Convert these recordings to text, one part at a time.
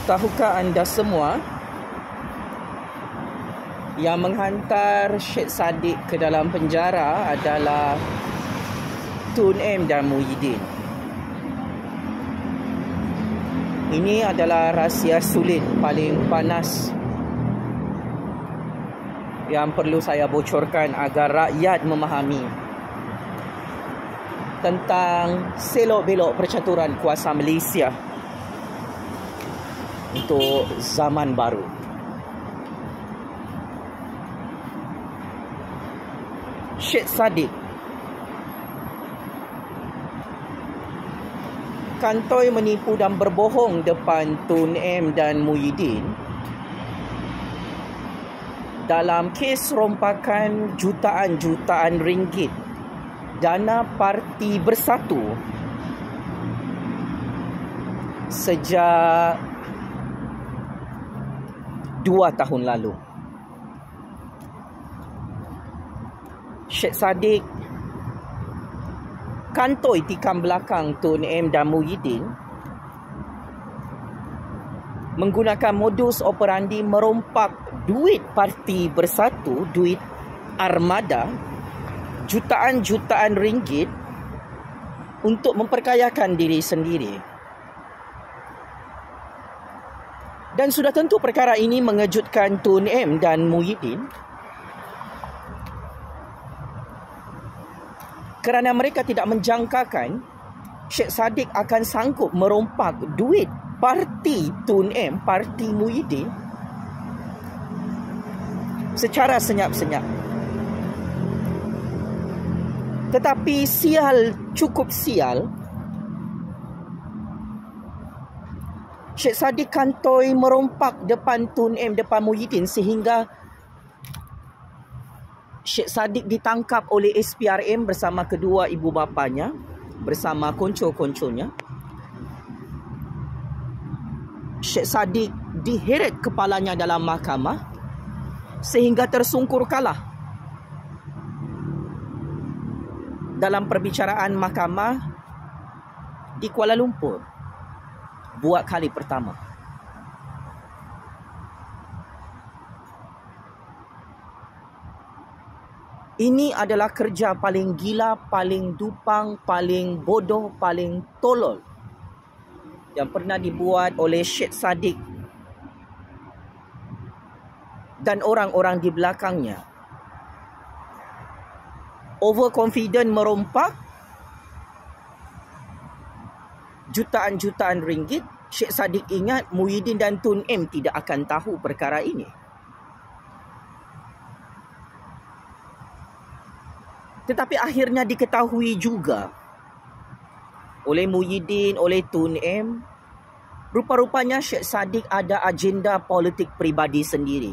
Tahukah anda semua yang menghantar Syed Saddiq ke dalam penjara adalah Tun M dan Muhyiddin? Ini adalah rahsia sulit paling panas yang perlu saya bocorkan agar rakyat memahami tentang selok-belok percaturan kuasa Malaysia untuk zaman baru. Syed Saddiq kantoi menipu dan berbohong depan Tun M dan Muhyiddin dalam kes rompakan jutaan-jutaan ringgit dana Parti Bersatu sejak 2 tahun lalu. Syed Saddiq kantoi tikam belakang Tun M dan Muhyiddin menggunakan modus operandi merompak duit Parti Bersatu, duit armada, jutaan-jutaan ringgit untuk memperkayakan diri sendiri. Dan sudah tentu perkara ini mengejutkan Tun M dan Muhyiddin kerana mereka tidak menjangkakan Syed Saddiq akan sanggup merompak duit parti Tun M, parti Muhyiddin secara senyap-senyap. Tetapi sial, cukup sial, Syed Saddiq kantoi merompak depan Tun M, depan Muhyiddin, sehingga Syed Saddiq ditangkap oleh SPRM bersama kedua ibu bapanya, bersama konco-konconya. Syed Saddiq diheret kepalanya dalam mahkamah sehingga tersungkur kalah dalam perbicaraan mahkamah di Kuala Lumpur buat kali pertama. Ini adalah kerja paling gila, paling dupang, paling bodoh, paling tolol yang pernah dibuat oleh Syed Saddiq dan orang-orang di belakangnya. Overconfident merompak jutaan-jutaan ringgit. Syed Saddiq ingat Muhyiddin dan Tun M tidak akan tahu perkara ini. Tetapi akhirnya diketahui juga oleh Muhyiddin, oleh Tun M. Rupa-rupanya Syed Saddiq ada agenda politik peribadi sendiri.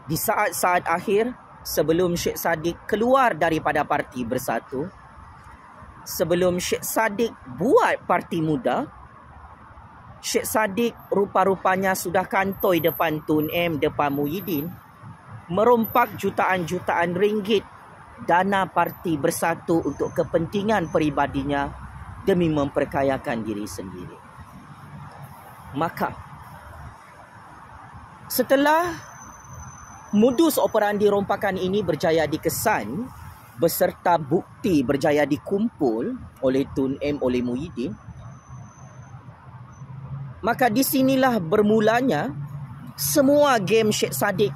Di saat-saat akhir, sebelum Syed Saddiq keluar daripada Parti Bersatu, sebelum Syed Saddiq buat Parti Muda, Syed Saddiq rupa-rupanya sudah kantoi depan Tun M, depan Muhyiddin, merompak jutaan-jutaan ringgit dana Parti Bersatu untuk kepentingan peribadinya demi memperkayakan diri sendiri. Maka, setelah modus operandi rompakan ini berjaya dikesan beserta bukti berjaya dikumpul oleh Tun M, oleh Muhyiddin, maka di sinilah bermulanya semua game Syed Saddiq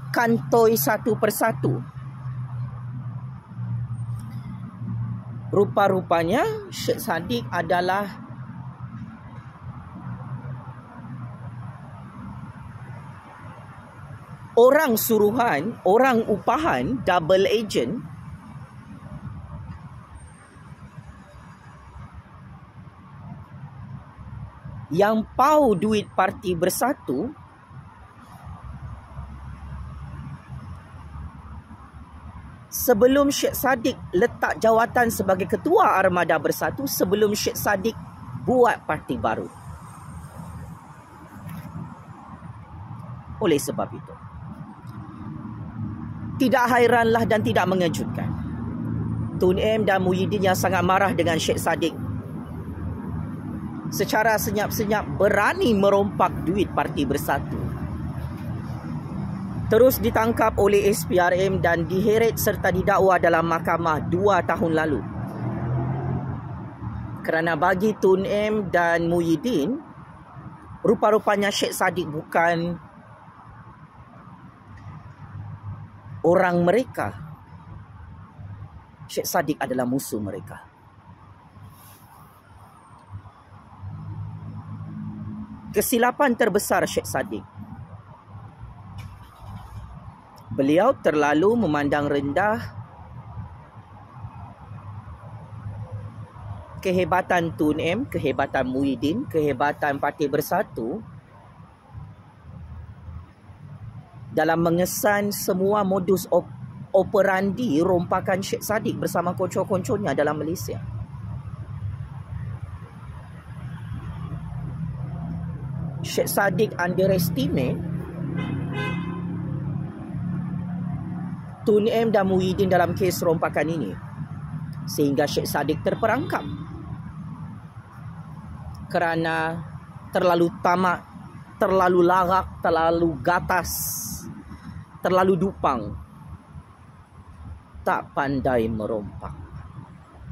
kantoi satu persatu. Rupa-rupanya Syed Saddiq adalah orang suruhan, orang upahan, double agent yang pau duit Parti Bersatu sebelum Syed Saddiq letak jawatan sebagai Ketua Armada Bersatu, sebelum Syed Saddiq buat parti baru. Oleh sebab itu, tidak hairanlah dan tidak mengejutkan Tun M dan Muhyiddin yang sangat marah dengan Syed Saddiq secara senyap-senyap berani merompak duit Parti Bersatu. Terus ditangkap oleh SPRM dan diheret serta didakwa dalam mahkamah 2 tahun lalu. Kerana bagi Tun M dan Muhyiddin, rupa-rupanya Syed Saddiq bukan orang mereka. Syed Saddiq adalah musuh mereka. Kesilapan terbesar Syed Saddiq. Beliau terlalu memandang rendah kehebatan Tun M, kehebatan Muhyiddin, kehebatan Parti Bersatu dalam mengesan semua modus operandi rompakan Syed Saddiq bersama konco-konconya dalam Malaysia. Syed Saddiq underestimate Tun M dan Muhyiddin dalam kes rompakan ini, sehingga Syed Saddiq terperangkap kerana terlalu tamak, terlalu larak, terlalu gatas, terlalu dupang, tak pandai merompak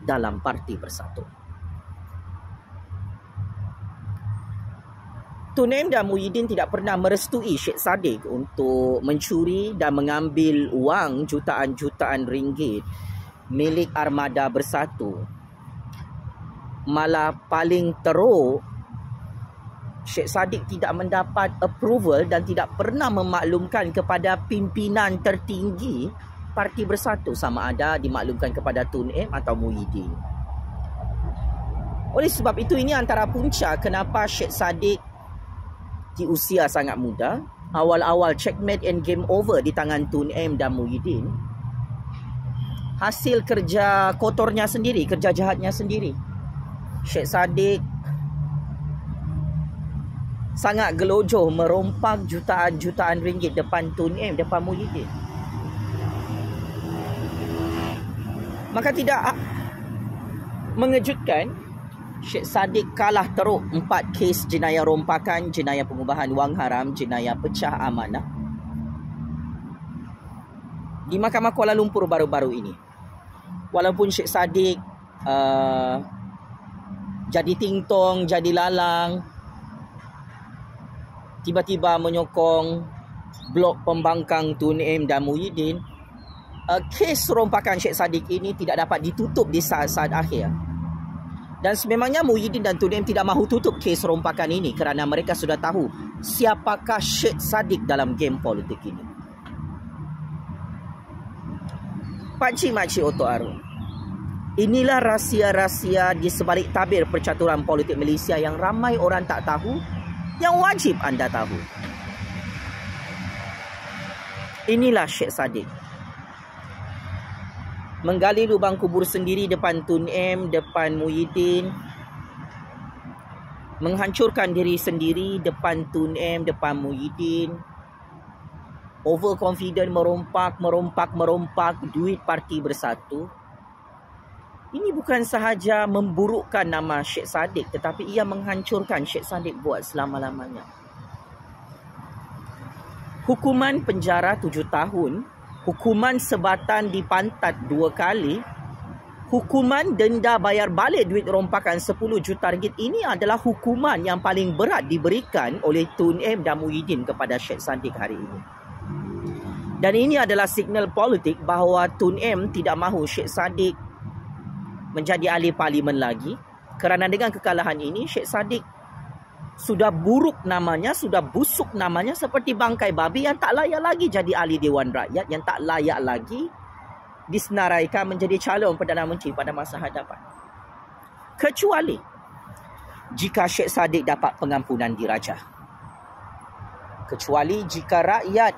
dalam Parti Bersatu. Tun M dan Muhyiddin tidak pernah merestui Syed Saddiq untuk mencuri dan mengambil wang jutaan-jutaan ringgit milik Armada Bersatu. Malah paling teruk, Syed Saddiq tidak mendapat approval dan tidak pernah memaklumkan kepada pimpinan tertinggi Parti Bersatu, sama ada dimaklumkan kepada Tun M atau Muhyiddin. Oleh sebab itu, ini antara punca kenapa Syed Saddiq di usia sangat muda, awal-awal checkmate and game over di tangan Tun M dan Muhyiddin, hasil kerja kotornya sendiri, kerja jahatnya sendiri. Syed Saddiq sangat gelojoh merompak jutaan-jutaan ringgit depan Tun M, depan Muhyiddin. Maka tidak mengejutkan Syed Saddiq kalah teruk 4 kes jenayah rompakan, jenayah pengubahan wang haram, jenayah pecah amanah di Mahkamah Kuala Lumpur baru-baru ini. Walaupun Syed Saddiq jadi tingtong, jadi lalang, tiba-tiba menyokong blok pembangkang Tun M dan Muhyiddin, kes rompakan Syed Saddiq ini tidak dapat ditutup di saat-saat akhir. Dan sememangnya Muhyiddin dan Tun M tidak mahu tutup kes rompakan ini kerana mereka sudah tahu siapakah Syed Saddiq dalam game politik ini. Pakcik-makcik Otok Arun, inilah rahsia-rahsia di sebalik tabir percaturan politik Malaysia yang ramai orang tak tahu, yang wajib anda tahu. Inilah Syed Saddiq menggali lubang kubur sendiri depan Tun M, depan Muhyiddin, menghancurkan diri sendiri depan Tun M, depan Muhyiddin, overconfident, merompak duit Parti Bersatu. Ini bukan sahaja memburukkan nama Syed Saddiq, tetapi ia menghancurkan Syed Saddiq buat selama-lamanya. Hukuman penjara 7 tahun, hukuman sebatan dipantat 2 kali, hukuman denda bayar balik duit rompakan 10 juta ringgit, ini adalah hukuman yang paling berat diberikan oleh Tun M dan Muhyiddin kepada Syed Saddiq hari ini. Dan ini adalah signal politik bahawa Tun M tidak mahu Syed Saddiq menjadi ahli parlimen lagi, kerana dengan kekalahan ini Syed Saddiq sudah buruk namanya, sudah busuk namanya seperti bangkai babi yang tak layak lagi jadi ahli Dewan Rakyat, yang tak layak lagi disenaraikan menjadi calon Perdana Menteri pada masa hadapan. Kecuali jika Syed Saddiq dapat pengampunan dirajah. Kecuali jika rakyat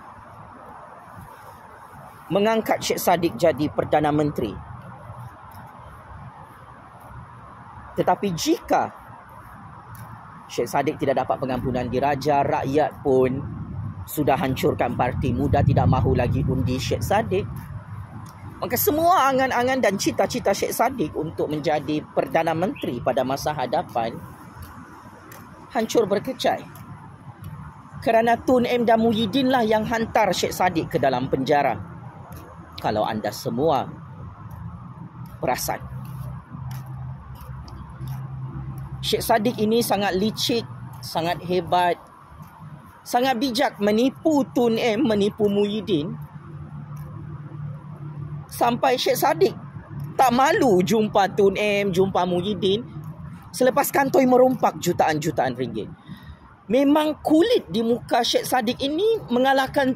mengangkat Syed Saddiq jadi Perdana Menteri. Tetapi jika Syed Saddiq tidak dapat pengampunan diraja, rakyat pun sudah hancurkan parti, muda tidak mahu lagi undi Syed Saddiq, maka semua angan-angan dan cita-cita Syed Saddiq untuk menjadi Perdana Menteri pada masa hadapan hancur berkecai. Kerana Tun M dan Muhyiddin lah yang hantar Syed Saddiq ke dalam penjara. Kalau anda semua perasan. Syed Saddiq ini sangat licik, sangat hebat, sangat bijak menipu Tun M, menipu Muhyiddin. Sampai Syed Saddiq tak malu jumpa Tun M, jumpa Muhyiddin selepas kantoi merompak jutaan-jutaan ringgit. Memang kulit di muka Syed Saddiq ini mengalahkan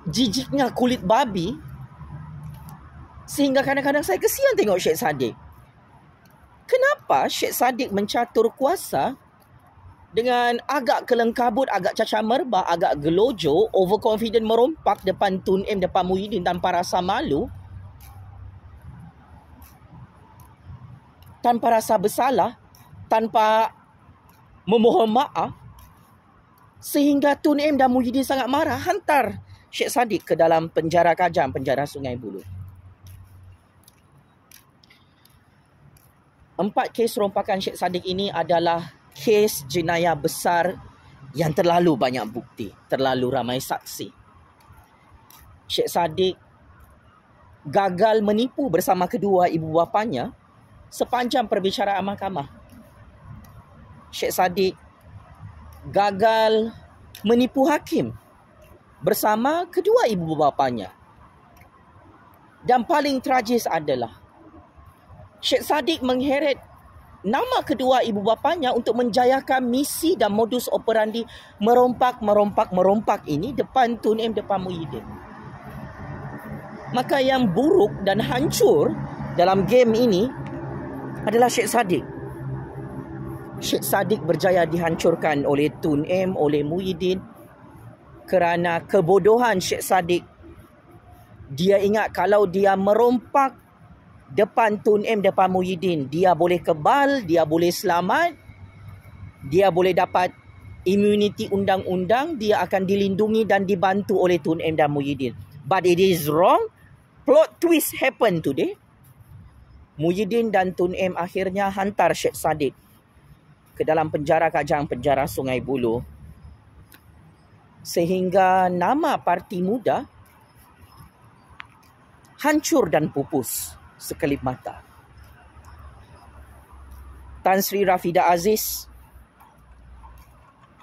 jijiknya kulit babi. Sehingga kadang-kadang saya kesian tengok Syed Saddiq. Kenapa Syed Saddiq mencatur kuasa dengan agak kelengkabut, agak cacah merbah, agak gelojo, overconfident merompak depan Tun M, depan Muhyiddin tanpa rasa malu, tanpa rasa bersalah, tanpa memohon maaf, sehingga Tun M dan Muhyiddin sangat marah, hantar Syed Saddiq ke dalam penjara Kajang, penjara Sungai Buloh. 4 kes rompakan Syed Saddiq ini adalah kes jenayah besar yang terlalu banyak bukti, terlalu ramai saksi. Syed Saddiq gagal menipu bersama kedua ibu bapanya sepanjang perbicaraan mahkamah. Syed Saddiq gagal menipu hakim bersama kedua ibu bapanya. Dan paling tragis adalah Syed Saddiq mengheret nama kedua ibu bapanya untuk menjayakan misi dan modus operandi merompak ini depan Tun M, depan Muhyiddin. Maka yang buruk dan hancur dalam game ini adalah Syed Saddiq. Syed Saddiq berjaya dihancurkan oleh Tun M, oleh Muhyiddin kerana kebodohan Syed Saddiq. Dia ingat kalau dia merompak depan Tun M, depan Muhyiddin, dia boleh kebal, dia boleh selamat, dia boleh dapat imuniti undang-undang, dia akan dilindungi dan dibantu oleh Tun M dan Muhyiddin. But it is wrong. Plot twist happen today. Muhyiddin dan Tun M akhirnya hantar Syed Saddiq ke dalam penjara Kajang, penjara Sungai Buloh, sehingga nama Parti Muda hancur dan pupus sekelip mata. Tan Sri Rafidah Aziz,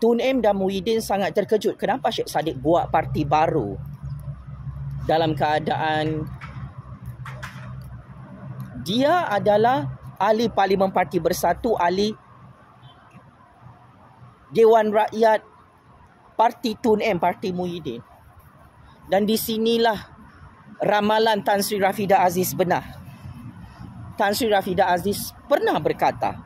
Tun M dan Muhyiddin sangat terkejut kenapa Syed Saddiq buat parti baru dalam keadaan dia adalah ahli Parlimen Parti Bersatu, ahli Dewan Rakyat Parti Tun M, Parti Muhyiddin. Dan di sinilah ramalan Tan Sri Rafidah Aziz benar. Tan Sri Rafidah Aziz pernah berkata,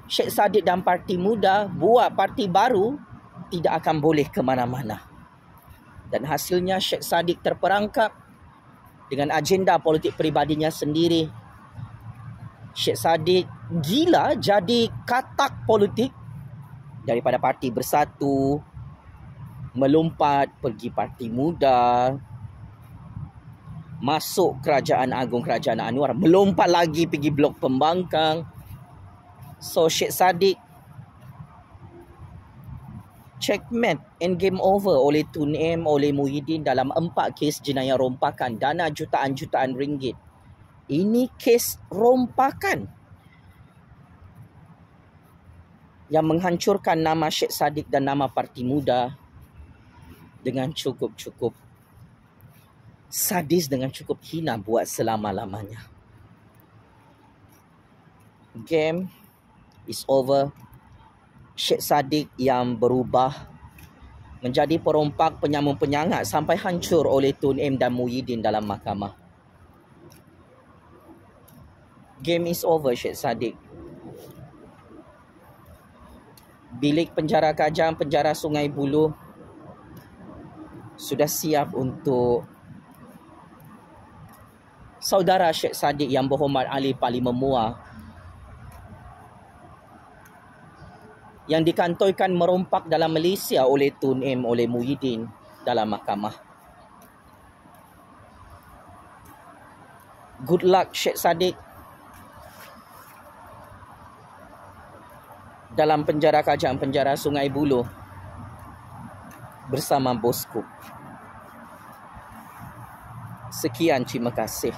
Syed Saddiq dan Parti Muda buat parti baru tidak akan boleh ke mana-mana. Dan hasilnya Syed Saddiq terperangkap dengan agenda politik peribadinya sendiri. Syed Saddiq gila jadi katak politik daripada Parti Bersatu, melompat pergi Parti Muda, masuk Kerajaan Agung Kerajaan Anwar, melompat lagi pergi Blok Pembangkang. So Syed Saddiq checkmate and game over oleh Tun M, oleh Muhyiddin dalam 4 kes jenayah rompakan dana jutaan-jutaan ringgit. Ini kes rompakan yang menghancurkan nama Syed Saddiq dan nama Parti Muda dengan cukup sadis, dengan cukup hina buat selama-lamanya. Game is over. Syed Saddiq yang berubah menjadi perompak, penyamun-penyangat sampai hancur oleh Tun M dan Muhyiddin dalam mahkamah. Game is over, Syed Saddiq. Bilik penjara Kajang, penjara Sungai Buloh sudah siap untuk saudara Syed Saddiq yang berhormat ahli Parlimen Muar yang dikantoikan merompak dalam Malaysia oleh Tun M, oleh Muhyiddin dalam mahkamah. Good luck Syed Saddiq. dalam penjara Kajang, penjara Sungai Buloh bersama bosku. Sekian, terima kasih.